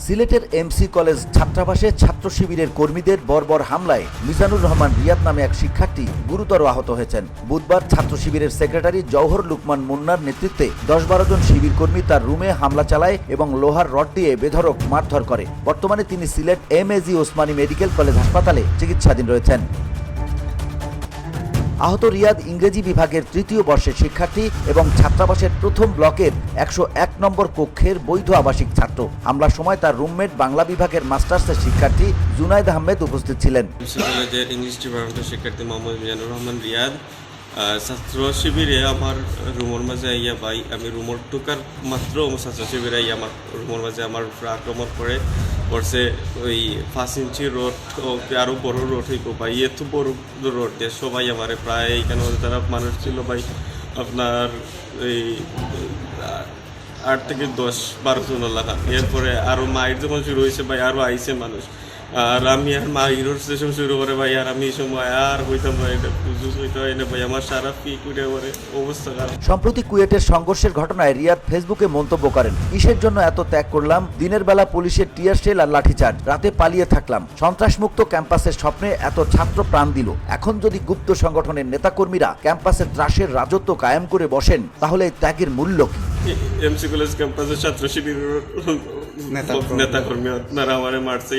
সিলেটের MC college ছাত্রাবাসে ছাত্র শিবিরের কর্মীদের বর্বর হামলায় মিজানুর রহমান রিয়াদ নামে এক শিক্ষার্থী গুরুতর আহত হয়েছেন। বুধবার ছাত্র শিবিরের সেক্রেটারি জওহর লুকমান মুন্নার নেতৃত্বে 10-12 জন শিবির কর্মী তার রুমে হামলা চালায় এবং লোহার রড দিয়ে বেধড়ক মারধর করে। বর্তমানে তিনি Sylhet MAG Osmani medical college হাসপাতালে চিকিৎসাধীন রয়েছেন। আহত রিয়াদ ইংরেজি বিভাগের 3য় বর্ষের শিক্ষার্থী এবং ছাত্রাবাসের প্রথম ব্লকের 101 নম্বর কক্ষের বৈধ আবাসিক ছাত্র। হামলার সময় তার রুমমেট বাংলা বিভাগের মাস্টার্সের শিক্ষার্থী জুনায়েদ আহমেদ উপস্থিত ছিলেন। কলেজের ইংলিশ ডিপার্টমেন্টের শিক্ষার্থী মোহাম্মদ মিজানুর রহমান রিয়াদ ছাত্র শিবিরে আমার রুমের মাঝে আইয়া ভাই আমি রুমের ঢোকার মাত্র ছাত্র শিবিরে আইয়া আমার রুমের মাঝে আমার উপরে আক্রমণ করছে। ওই 5 ইঞ্চি রোড আরও বড় রোড হইব ভাই, এত বড় রোড দিয়ে সবাই আমার প্রায় এখানে তারা মানুষ ছিল ভাই আপনার এই 8 থেকে 10-12 জন লাগা। এরপরে আরও মায়ের যখন শুরু হয়েছে ভাই আরও আইসে মানুষ, আর আমি আর মা হিরোর স্টেশন শুরু করে ভাই আর আমি এই সময় আর হইতাম ভাই হইতে হয় না ভাই, আমার সারা পিক উঠে করে অবস্থা খারাপ। সম্প্রতি কুয়েটের সংঘর্ষের ঘটনায় রিয়াদ ফেসবুকে মন্তব্য করেন, কিসের জন্য এত ত্যাগ করলাম, দিনের বেলা পুলিশের টিয়ার শেল আর লাঠিচার্জ, রাতে পালিয়ে থাকলাম, সন্ত্রাসমুক্ত ক্যাম্পাসের স্বপ্নে এত ছাত্র প্রাণ দিল, এখন যদি গুপ্ত সংগঠনের নেতাকর্মীরা ক্যাম্পাসে ত্রাসের রাজত্ব কায়েম করে বসেন তাহলে এই ত্যাগের মূল্য কি? এমসি কলেজ ক্যাম্পাসের ছাত্র শিবিরের নেতাকর্মী আপনারা আমার মারছে,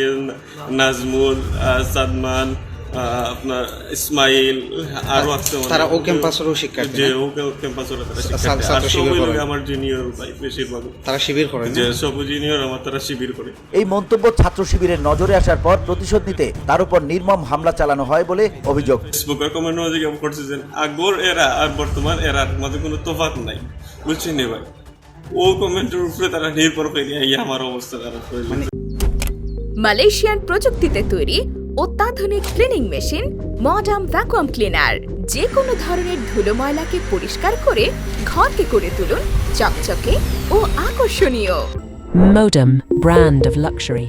নাজমুল, সাদমান, আপনার ইসমাইল আরো আছে, তারা ও ক্যাম্পাসেরও শিক্ষার্থী, যে ও ক্যাম্পাসের তারা শিক্ষার্থী, আর সবাই লোক আমার জুনিয়র ভাই, বেশিরভাগ তারা শিবির করে, যে সব জুনিয়র আমার তারা শিবির করে। এই মন্তব্য ছাত্র শিবিরের নজরে আসার পর প্রতিশোধ নিতে তার উপর নির্মম হামলা চালানো হয় বলে অভিযোগ। ফেসবুকের কমেন্ট মাঝে কেমন করছে যে আগর এরা আর বর্তমান এরার মাঝে কোনো তফাৎ নাই, বুঝছেন না ভাই? ও কমেন্টের উপরে তারা নির্ভর করে আমার অবস্থা খারাপ করে। মালয়েশিয়ান প্রযুক্তিতে তৈরি অত্যাধুনিক cleaning machine modern vacuum cleaner যে কোনো ধরনের ধুলো ময়লাকে পরিষ্কার করে ঘরকে করে তুলুন চকচকে ও আকর্ষণীয়। Modem, brand of luxury.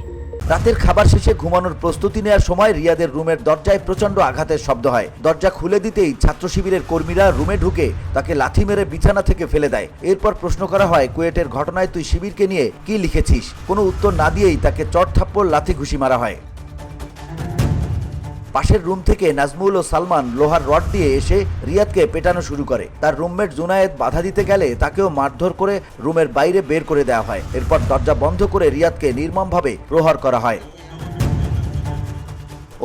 রাতের খাবার শেষে ঘুমানোর প্রস্তুতি নেওয়ার সময় রিয়াদের রুমের দরজায় প্রচন্ড আঘাতের শব্দ হয়। দরজা খুলে দিতেই ছাত্র শিবিরের কর্মীরা রুমে ঢুকে তাকে লাথি মেরে বিছানা থেকে ফেলে দেয়। এরপর প্রশ্ন করা হয়, কুয়েটের ঘটনায় তুই শিবিরকে নিয়ে কি লিখেছিস? কোনো উত্তর না দিয়েই তাকে চট থাপ্পড় লাথি ঘুষি মারা হয়। পাশের রুম থেকে নাজমুল ও সালমান লোহার রড দিয়ে এসে রিয়াদকে পেটানো শুরু করে। তার রুমমেট জুনায়েদ বাধা দিতে গেলে তাকেও মারধর করে রুমের বাইরে বের করে দেওয়া হয়। এরপর দরজা বন্ধ করে রিয়াদকে নির্মমভাবে প্রহার করা হয়।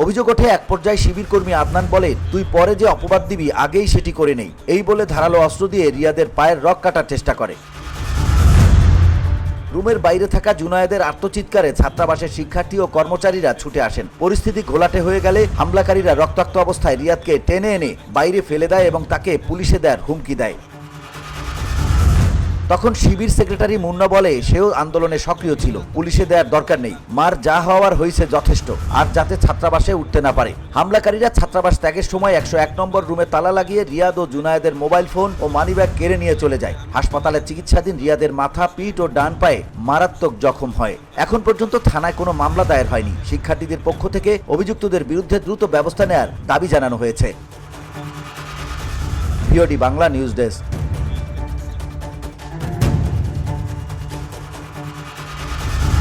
অভিযোগ ওঠে, এক পর্যায়ে শিবির কর্মী আদনান বলে, তুই পরে যে অপবাদ দিবি আগেই সেটি করে নেই। এই বলে ধারালো অস্ত্র দিয়ে রিয়াদের পায়ের রগ কাটার চেষ্টা করে। রুমের বাইরে থাকা জুনায়েদের আত্মচিৎকারে ছাত্রাবাসের শিক্ষার্থী ও কর্মচারীরা ছুটে আসেন। পরিস্থিতি ঘোলাটে হয়ে গেলে হামলাকারীরা রক্তাক্ত অবস্থায় রিয়াদকে টেনে এনে বাইরে ফেলে দেয় এবং তাকে পুলিশে দেওয়ার হুমকি দেয়। তখন শিবির সেক্রেটারি মুন্না বলে, সেও আন্দোলনে সক্রিয় ছিল, পুলিশে দেওয়ার দরকার নেই, মার যা হওয়ার হয়েছে যথেষ্ট, আর যাতে ছাত্রাবাসে উঠতে না পারে। হামলাকারীরা ছাত্রাবাস ত্যাগের সময় 101 নম্বর রুমে তালা লাগিয়ে রিয়াদ ও জুনায়েদের মোবাইল ফোন ও মানিব্যাগ কেড়ে নিয়ে চলে যায়। হাসপাতালে চিকিৎসাধীন রিয়াদের মাথা, পিঠ ও ডান পায়ে মারাত্মক জখম হয়। এখন পর্যন্ত থানায় কোনো মামলা দায়ের হয়নি। শিক্ষার্থীদের পক্ষ থেকে অভিযুক্তদের বিরুদ্ধে দ্রুত ব্যবস্থা নেওয়ার দাবি জানানো হয়েছে। VOD Bangla news desk.